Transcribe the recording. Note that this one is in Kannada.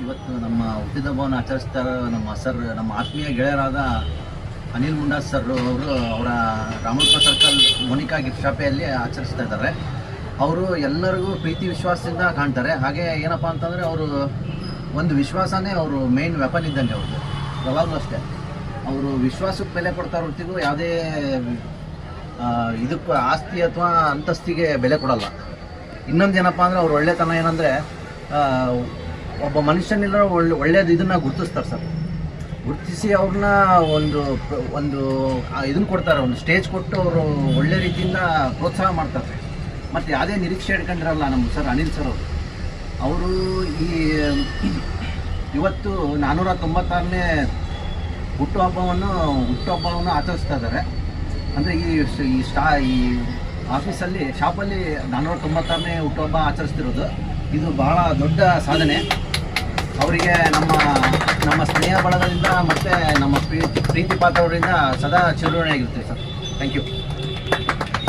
ಇವತ್ತು ನಮ್ಮ ಹುಟ್ಟಿದಬ್ಬವನ್ನು ಆಚರಿಸ್ತಾ ನಮ್ಮ ಸರ್, ನಮ್ಮ ಆತ್ಮೀಯ ಗೆಳೆಯರಾದ ಅನಿಲ್ ಮುಂಡಾ ಸರ್ ಅವರು ಅವರ ರಾಮಕೃಷ್ಣ ಸರ್ಕಲ್ ಮೋನಿಕಾ ಗಿಫ್ಟ್ ಶಾಪೆಯಲ್ಲಿ ಆಚರಿಸ್ತಾ ಇದ್ದಾರೆ. ಅವರು ಎಲ್ಲರಿಗೂ ಪ್ರೀತಿ ವಿಶ್ವಾಸದಿಂದ ಕಾಣ್ತಾರೆ. ಹಾಗೆ ಏನಪ್ಪ ಅಂತಂದರೆ ಅವರು ಒಂದು ವಿಶ್ವಾಸನೇ ಅವರು ಮೇನ್ ವೆಪನ್ ಇದ್ದಂಗೆ. ಅವ್ರದ್ದು ಯಾವಾಗಲೂ ಅಷ್ಟೇ, ಅವರು ವಿಶ್ವಾಸಕ್ಕೆ ಬೆಲೆ ಕೊಡ್ತಾ ಹೊರತಿಗೂ ಯಾವುದೇ ಇದಕ್ಕೆ ಆಸ್ತಿ ಅಥವಾ ಅಂತಸ್ತಿಗೆ ಬೆಲೆ ಕೊಡಲ್ಲ. ಇನ್ನೊಂದು ಏನಪ್ಪ ಅಂದರೆ ಅವ್ರ ಒಳ್ಳೆತನ ಏನಂದರೆ, ಒಬ್ಬ ಮನುಷ್ಯನಿಲ್ಲ ಒಳ್ಳೇದು ಇದನ್ನು ಗುರುತಿಸ್ತಾರೆ ಸರ್. ಗುರುತಿಸಿ ಅವ್ರನ್ನ ಒಂದು ಇದನ್ನು ಕೊಡ್ತಾರೆ, ಒಂದು ಸ್ಟೇಜ್ ಕೊಟ್ಟು ಅವರು ಒಳ್ಳೆ ರೀತಿಯಿಂದ ಪ್ರೋತ್ಸಾಹ ಮಾಡ್ತಾರೆ. ಮತ್ತು ಯಾವುದೇ ನಿರೀಕ್ಷೆ ಇಟ್ಕೊಂಡಿರಲ್ಲ ನಮ್ಮ ಸರ್ ಅನಿಲ್ ಸರ್ ಅವರು ಇವತ್ತು 496ನೇ ಹುಟ್ಟುಹಬ್ಬವನ್ನು ಆಚರಿಸ್ತಾ ಇದ್ದಾರೆ. ಅಂದರೆ ಈ ಆಫೀಸಲ್ಲಿ ಶಾಪಲ್ಲಿ 496ನೇ ಹುಟ್ಟುಹಬ್ಬ ಆಚರಿಸ್ತಿರೋದು ಇದು ಬಹಳ ದೊಡ್ಡ ಸಾಧನೆ. ಅವರಿಗೆ ನಮ್ಮ ಸ್ನೇಹ ಬಳಗದಿಂದ ಮತ್ತು ನಮ್ಮ ಪ್ರೀತಿ ಪಾತ್ರವರಿಂದ ಸದಾ ಚಿರಋಣಿಯಾಗಿರ್ತೀವಿ ಸರ್. Thank you.